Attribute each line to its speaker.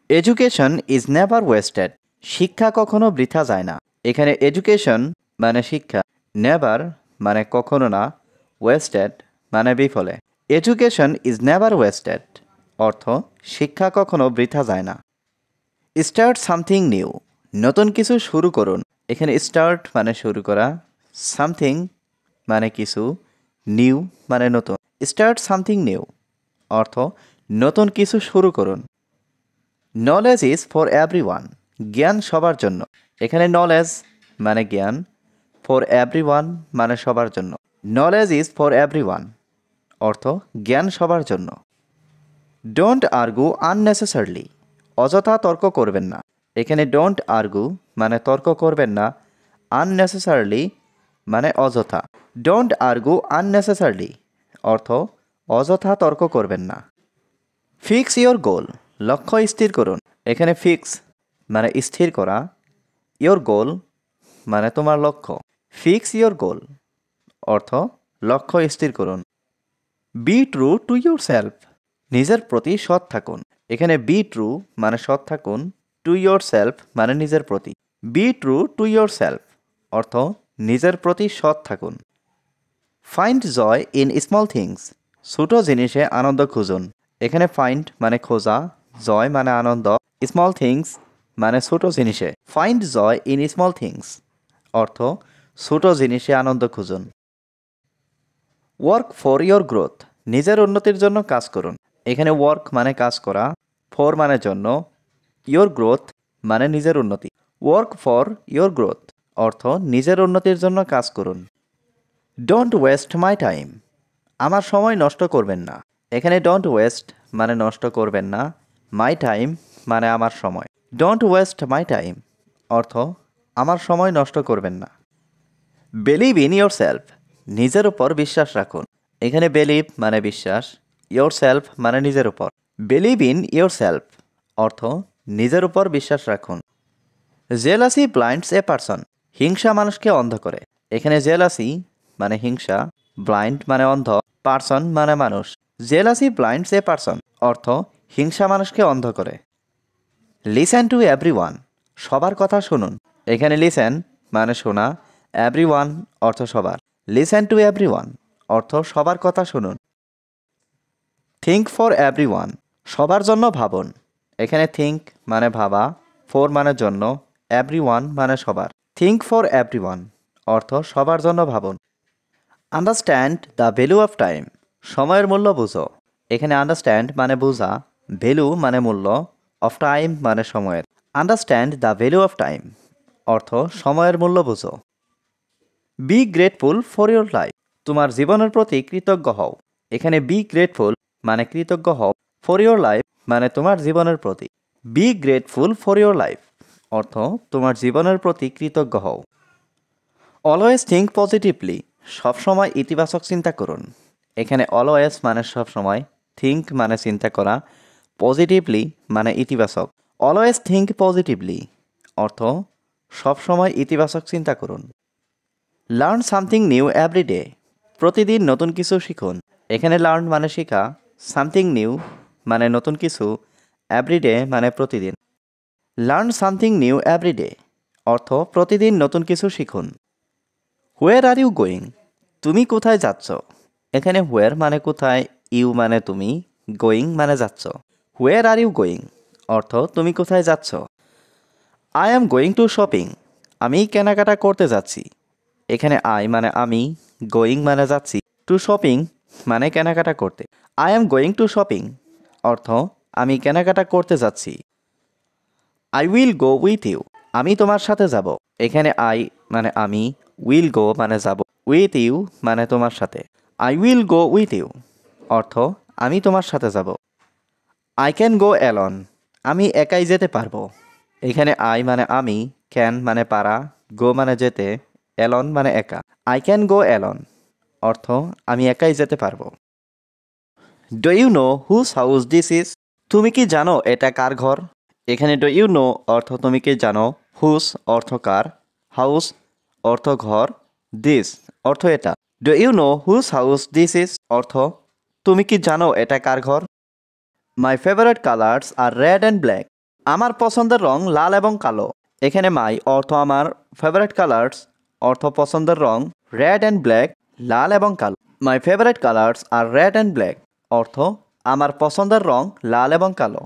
Speaker 1: Education is never wasted. শিক্ষা কখনো বৃথা যায় না। এখানে এডুকেশন মানে শিক্ষা, নেভার মানে কখনো না, ওয়েস্টেড মানে বিফলে। এডুকেশন ইজ নেভার ওয়েস্টেড অর্থ শিক্ষা কখনো বৃথা যায় না। স্টার্ট সামথিং নিউ, নতুন কিছু শুরু করুন। এখানে স্টার্ট মানে শুরু করা, সামথিং মানে কিছু, নিউ মানে নতুন। স্টার্ট সামথিং নিউ অর্থ নতুন কিছু শুরু করুন। নলেজ ইজ ফর এভরিওয়ান, জ্ঞান সবার জন্য। এখানে নলেজ মানে জ্ঞান, ফর এভরিওয়ান মানে সবার জন্য। নলেজ ইজ ফর এভরিওয়ান অর্থ জ্ঞান সবার জন্য। ডোন্ট আর্গু আননেসেসারলি, অযথা তর্ক করবেন না। এখানে ডোন্ট আর্গু মানে তর্ক করবেন না, আননেসেসারলি মানে অযথা। ডোন্ট আর্গু আননেসেসারলি অর্থ অযথা তর্ক করবেন না। ফিক্স ইয়োর গোল, লক্ষ্য স্থির করুন। এখানে ফিক্স মানে স্থির করা, ইয়োর গোল মানে তোমার লক্ষ্য। ফিক্স ইয়োর গোল অর্থ লক্ষ্য স্থির করুন। B true to your self, নিজের প্রতি সৎ থাকুন। এখানে বি ট্রু মানে সৎ থাকুন, টু ইয়োর সেলফ মানে নিজের প্রতি। Be true to yourself অর্থ নিজের প্রতি সৎ থাকুন। Find joy in small things, ছোট জিনিসে আনন্দ খুঁজুন। এখানে ফাইন্ড মানে খোঁজা, জয় মানে আনন্দ, স্মল থিংস মানে ছোট জিনিসে। Find joy in small things অর্থ ছোট জিনিসে আনন্দ খুঁজুন। ওয়ার্ক ফর ইয়োর গ্রোথ, নিজের উন্নতির জন্য কাজ করুন। এখানে ওয়ার্ক মানে কাজ করা, ফর মানে জন্য, ইয়োর গ্রোথ মানে নিজের উন্নতি। ওয়ার্ক ফর ইয়োর গ্রোথ অর্থ নিজের উন্নতির জন্য কাজ করুন। ডোন্ট ওয়েস্ট মাই টাইম, আমার সময় নষ্ট করবেন না। এখানে ডোন্ট ওয়েস্ট মানে নষ্ট করবেন না, মাই টাইম মানে আমার সময়। ডোন্ট ওয়েস্ট মাই টাইম অর্থ আমার সময় নষ্ট করবেন না। বিলিভ ইন ইয়োর সেলফ, নিজের উপর বিশ্বাস রাখুন। এখানে বিলিভ মানে বিশ্বাস, ইয়োর সেলফ মানে নিজের উপর। বিলিভ ইন ইয়োর সেলফ অর্থ নিজের উপর বিশ্বাস রাখুন। জেলাসি ব্লাইন্ডস এ পারসন, হিংসা মানুষকে অন্ধ করে। এখানে জেলাসি মানে হিংসা, ব্লাইন্ড মানে অন্ধ, পারসন মানে মানুষ। জেলাসি ব্লাইন্ডস এ পারসন অর্থ হিংসা মানুষকে অন্ধ করে। লিসেন টু এভরিওয়ান, সবার কথা শুনুন। এখানে লিসেন মানে শোনা, এভরিওয়ান অর্থ সবার। লিসেন টু এভরিওয়ান অর্থ সবার কথা শুনুন। থিঙ্ক ফর এভরিওয়ান, সবার জন্য ভাবুন। এখানে থিঙ্ক মানে ভাবা, ফর মানে জন্য, এভরিওয়ান মানে সবার। থিঙ্ক ফর এভরিওয়ান অর্থ সবার জন্য ভাবুন। Understand the value of time, সময়ের মূল্য বুঝো। এখানে আন্ডারস্ট্যান্ড মানে বোঝা, ভ্যালু মানে মূল্য, অফ টাইম মানে সময়ের। Understand the value of time অর্থ সময়ের মূল্য বুঝো। Be grateful for your life, তোমার জীবনের প্রতি কৃতজ্ঞ হও। এখানে বি গ্রেটফুল মানে কৃতজ্ঞ হও, ফর ইয়োর লাইফ মানে তোমার জীবনের প্রতি। Be grateful for your life অর্থ তোমার জীবনের প্রতি কৃতজ্ঞ হও। অলওয়েজ থিঙ্ক পজিটিভলি, সবসময় ইতিবাচক চিন্তা করুন। এখানে অলওয়েজ মানে সবসময়, থিঙ্ক মানে চিন্তা করা, পজিটিভলি মানে ইতিবাচক। অলওয়েজ থিঙ্ক পজিটিভলি অর্থ সবসময় ইতিবাচক চিন্তা করুন। Learn something new every day, প্রতিদিন নতুন কিছু শিখুন। এখানে লার্ন মানে শেখা, সামথিং নিউ মানে নতুন কিছু, এভরিডে মানে প্রতিদিন। Learn something new every day অর্থ প্রতিদিন নতুন কিছু শিখুন। হোয়ার আর ইউ গোয়িং, তুমি কোথায় যাচ্ছ। এখানে হোয়ার মানে কোথায়, ইউ মানে তুমি, গোয়িং মানে যাচ্ছ। হোয়ার আর ইউ গোয়িং অর্থ তুমি কোথায় যাচ্ছ। I am going to shopping, আমি কেনাকাটা করতে যাচ্ছি। এখানে আই মানে আমি, গোয়িং মানে যাচ্ছি, টু শপিং মানে কেনাকাটা করতে। I am going to shopping অর্থ আমি কেনাকাটা করতে যাচ্ছি। I will go with you, আমি তোমার সাথে যাব। এখানে আই মানে আমি, উইল গো মানে যাব, উইথ ইউ মানে তোমার সাথে। I will go with you অর্থ আমি তোমার সাথে যাব। আই ক্যান গো অ্যালন, আমি একাই যেতে পারবো। এখানে আই মানে আমি, ক্যান মানে পারা, গো মানে যেতে, অ্যালন মানে একা। আই ক্যান গো অ্যালন অর্থ আমি একাই যেতে পারবো। Do you know whose house this is, তুমি কি জানো এটা কার ঘর। এখানে ডু ইউ নো অর্থ তুমি কি জানো, হুজ অর্থ কার, হাউস অর্থ ঘর, দিস অর্থ এটা। Do you know whose house this is অর্থ তুমি কি জানো এটা কার ঘর। My favourite colours are red and black, আমার পছন্দের রং লাল এবং কালো। এখানে মাই অর্থ আমার, ফেভারিট কালার্স অর্থ পছন্দের রং, রেড অ্যান্ড ব্ল্যাক লাল এবং কালো। My favourite colours are red and black অর্থ আমার পছন্দের রং লাল এবং কালো।